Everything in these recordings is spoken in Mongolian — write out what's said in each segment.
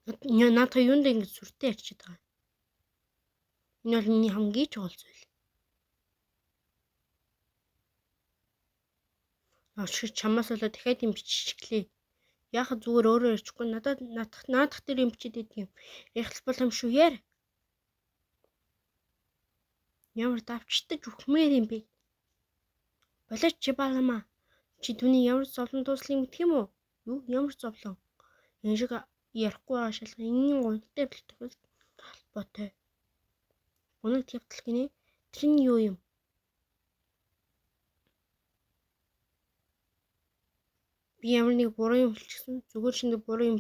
Наадах юунд ингэж сүртэй ярьчихэд байгаа. Энэ бол миний хамгийн чухал зүйл. Ашиг чамаас болоод дахиад юм биччихлээ. Яахад зүгээр өөрөө ярьчихгүй наадах тэр юм бичээд идэг юм. Ярих бол юм шүү яар. Ямар давчтаж үхмээр юм бэ? Болооч чи баламаа. Чи түүний ямар зовлон дууслыг мэдх юм уу? Юу ямар зовлон? Энэ шиг ярихгүй байгаа шалган энгийн гонхтой холбоотой. Гонхт явдал гинэ. Тэр нь юу юм? Би ямар нэг буруу юм хэлчихсэн. Зүгээр шинэ буруу юм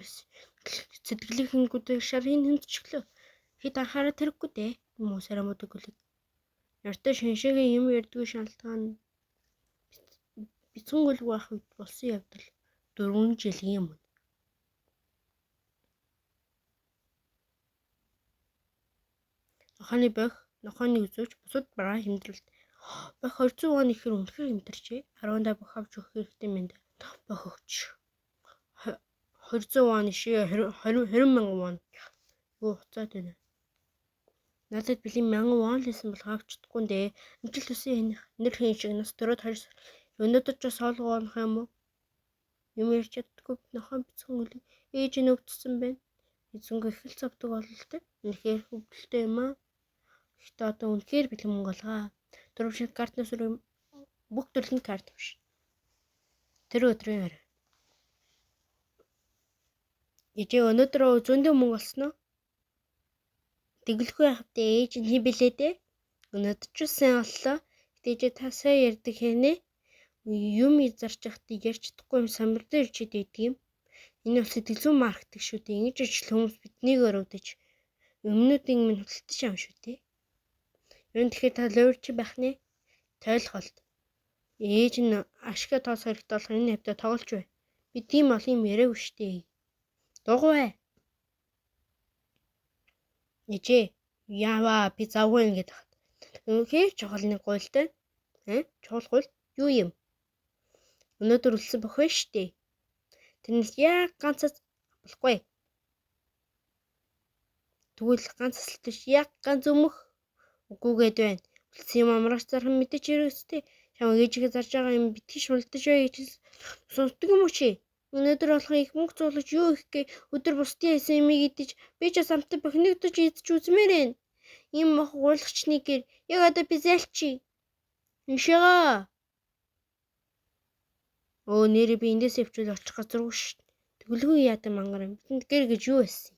сэтгэлийн хэнгүүдээр шарын хэмтчихлөө. Хэд анхаараа тэрэггүй дээ. Хүмүүсээр муудаг үлэг. Нартай шиншээгээ юм ярьдгүй шалтгаан бицэнгүйл байх үед болсон явдал 4 жилийн өмнө. Нохооны үзүүч бусад бараа хэмдрэлт. Бах 200 вон ихээр үнэхээр хэмтэрчээ. 10-ндаа бах авч өгөх хэрэгтэй юм даа. Бах өгч. 200 вон ишээ 20 мянган вон. Юу хуцаад байна. Надад бэлэн 1000 вон лсэн бол авч чадахгүй дээ. Амжилт хүсэн нэр хийн шиг нас төрөд харс. Өнөөдөр ч соолгоо онох юм уу? Юм ярьж чаддаггүй нохоо бицэнгүйл ээж нь өвдсөн байна. Эзэнгүй их л завдаг бололтой. Үнэхээр хөвгөлтэй юм аа. Гэхдээ одоо үнэхээр бэлэн мөнгө олгаа. Дөрвшил картнаас бүх төрлийн карт биш. Тэр өдрийн орой. Ээжээ өнөөдөр зөндөө мөнгө олсноо? Тэглэхгүй явахдаа ээж нь хибэлээ дээ. Өнөөдөр ч сайн оллоо. Ээжээ та сайн ярьдаг хийнэ. Юм зарж явахдаа ярьж чадахгүй юм самбар дээр ирчээд идэг юм. Энэ бол сэтгэл зүйн маркетинг шүү дээ. Ингэж ажил хүмүүс биднийг өрөвдөж өмнөдийн минь хөдөлтөж юм шүү дээ. Юун тэгэхээр та лоурч байх нэ? Тойлголт. Ээж нь ашигла тоос хэрэгтэй болох энэ хавьда тоглож бай. Би тийм олон юм яриаггүй шүү дээ. Дугуй. Ээжээ яаваа би завгүй ингэж хат. Үнэхээр чухал нэг гуйлтай. Чухал гуйл юу юм? Өнөөдөр үлсэн бох вэ штэ. Тэрнээс яг ганцаас болохгүй. Тэгвэл ганц асалтж яг ганц өмөх үгүйгээд байна. Үлсэн юм амраач зархан мэдээж хэрэгстэй. Чамайг ээжигээ зарж байгаа юм битгий шулдаж бай гэж сонсдог юм уу чи? Өнөөдөр болох их мөнгө зуулж юу их гээ өдөр бусдын хийсэн юмыг идэж би ч самтай бохногдож идэж үзмээр байна. Ийм мох гуйлгачныг яг одоо би зайлчи. Иншгаа. Нэрээ би эндээс явчул очих газаргүй шүү. Тэглгүй яадаг мангар юм. Бидэнд гэр гэж юу байсан?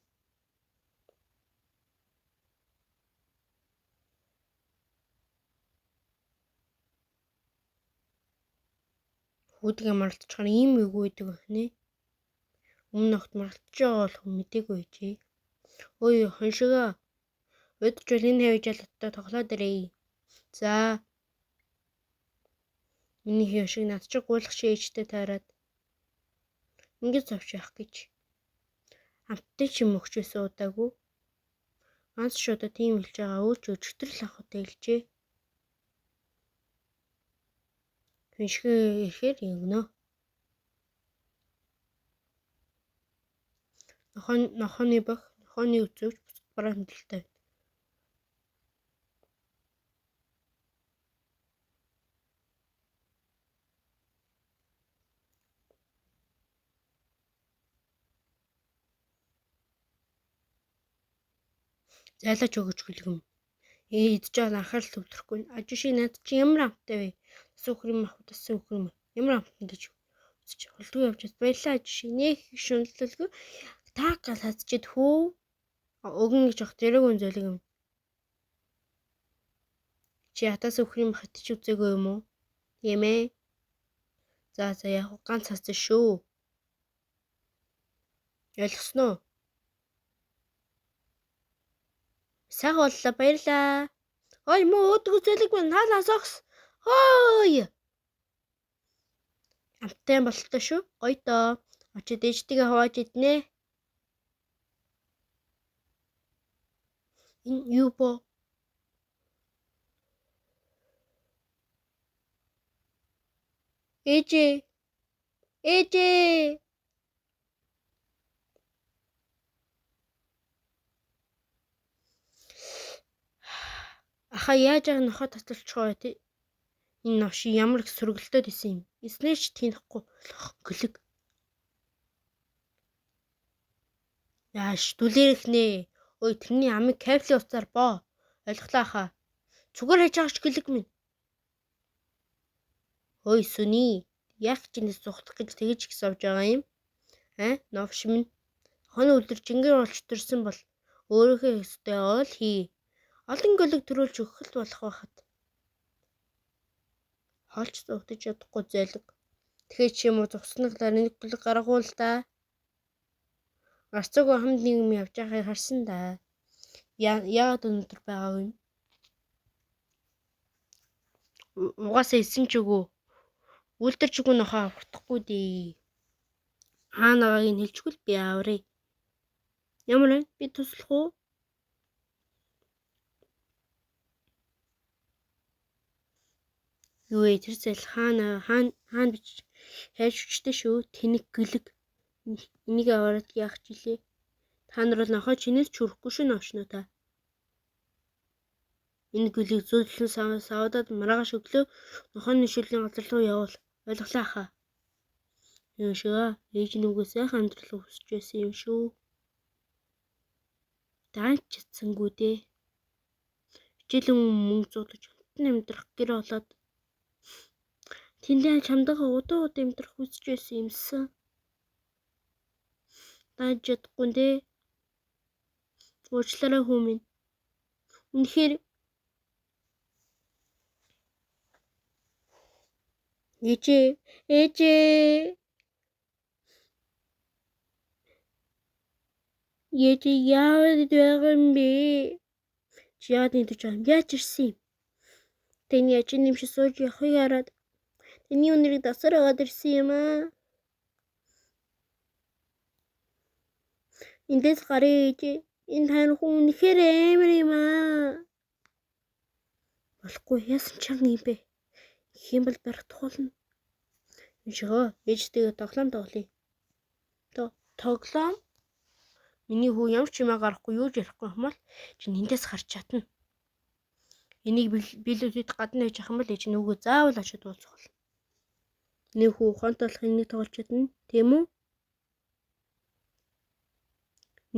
Хүүдгээ мартчихаар ийм үгүй байдаг өхнэ. Өмнө огт мартаж байгаа бол хүн мдэггүй ээжээ. Ой хоншигаа. Өдөрч энэ хавьж ялтаа тоглоод ирээ. За. Миний хошиг над чи гуйлах ээжтэй таарад. Ингэж зовч явах гэж. Амттай ч юм өгчөөсөө удаагүй. Ганц шуудаа тийм хэлж байгаа өөч өчтөр л ахуйтай хэлжээ. Хиншгээ ихээр өгнө. Нохооны үзүүч бусад бараа хэмдэлтэй. Зайлаач өгөж хүлгэн. Идж байгаа анхаарал төвлөрөхгүй. Аж шиг над чи ямар амттай вэ? Сүхрэм ахудсан үхрэм. Ямар амттай гэж үзэж холдгүй явж баярлаа аж шиг нэг шүнлэлгүй таак гал хацчихэд хүү өгөн гэж ах зэрэг үнзэлэг юм. Чи хатаас үхрэм хатч үзээгүй юм уу? Тийм ээ. За яг ганц хацсан шүү. Ойлгосноо? Сайхан боллоо баярлаа. Ой муу өдөг үзэлэг байна. Хаалаас огс. Хой. Амттай болтой шүү. Гоё доо. Очиж ээжтэйгээ хувааж иднэ. Энэ юу бо? Ээжээ. Аха яаж яг нохоо таталчихоо тий. Энэ нош ямар их сөргөлтөд исэн юм. Эснээч тийнхгүй гэлэг. Яаш дүлээрх нэ. Ой тэрний амиг кабелийн утсаар боо. Ойлголоо аха. Зүгээр хайж байгаач гэлэг минь. Ой сүний. Яг ч энэ сухтах гэж тэгэж их совж байгаа юм. Новш минь. Хонь өдөр жингэр болж төрсөн бол өөрийнхөө өстэй оол хий. Олон гэлэг төрүүлж өгөх л болох байхад. Холч зогтож чадахгүй зайлг. Тэгэхээр чи юм уу зогсноглоор нэг гэлэг гаргуул та. Гарцаагүй хамт нийгэм явж байгааг харсан да. Яагаад өнөдөр байгаагүй юм? Угаасаа исэн ч үгүй. Үлдэр ч үгүй нохоо аврахгүй дээ. Нагааг нь хэлчихвэл би аврыг. Ямар вэ? Би туслах уу? Юу ээ тэр зэл хаана бич хайж хүчтэй шүү. Тэнэг гэлэг. Энийг аваад яах ч илээ. Та нар бол нохоо чинээс чүрэхгүй шүү новшноо та. Энэ гэлийг зөөлөн савдаад маргааш өглөө нохооны шүлийн газар руу явуул. Ойлголоо аха. Юу шээ? Ээж нүгээс сайхан амьдрал хүсэж байсан юм шүү. Даанч чадсангүй дээ. Хичээлэн мөнгө зуудаж хамтан амьдрах гэр болоод тэндээ чамдаа удаа амьдрах хүсэж байсан юмсан. Даанч чадахгүй дээ. Уучлаарай хүү минь. Үнэхээр ээжээ яавал байгаа юм бэ? Чи яад нэгдэж байгаа юм? Яаж ирсэн юм? Тэний ячин юм шиг сууж явахыг хараад тэний өнөрийг дасаар агаад ирсэн юм аа. Эндээс гарыг ээжээ. Энэ тань хүн үнэхээр амар юм аа. Болохгүй яасан чанга юм бэ? Их юм бол барих туулна. Шгаа ээжтэйгээ тоглоом тоглоё. Тоглоом? Миний хүү ямар ч юмаа гарахгүй юу ч ярихгүй юм бол чи эндээс гарч чадна. Энийг билүүдэд гадна байж ах юм бол ээж нүгөө заавал очиод уулзах болно. Нэг хүү ухаантай болох энийг тоглож чадна. Тийм үү?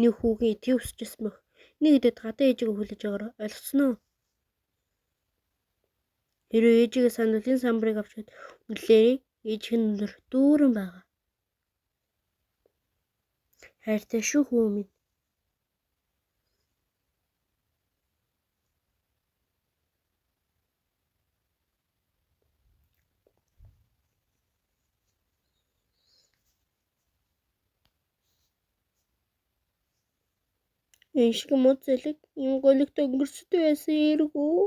Нэг хүүгийн итгий өсчихсэн байх. Нэг идэд гадаа ээжигээ хүлээж агараа. Ойлгосноо? Хэрэв ээжигээ санал энэ самбарыг авчиад үлээрээ ээжийн өндөр дүүрэн байгаа. Хайртай шүү хүү минь. Энэ шиг мод зэлэг юм голигт өнгөрсөд байсан эргүү.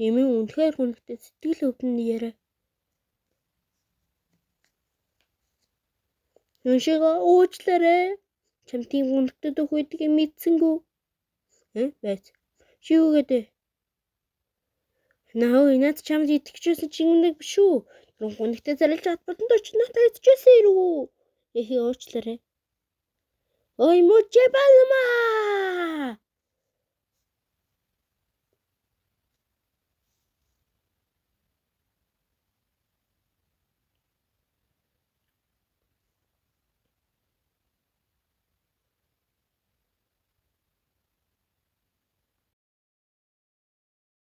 Эмээ үнэхээр хүнтэй сэтгэл өвдөн яриа. Өншигаа уучлаарай. Чам тийм хүнтэй дөх үйдгийг мэдсэнгүү. Байц. Чи юу гэдэг? Наа инаад чамд итгэжсэн чи үнэг биш үү? Түрэн хүнтэй зарлж чад болон очиж натаа идчихсэн эргүү. Уучлаарай. Ой мөчэ балма.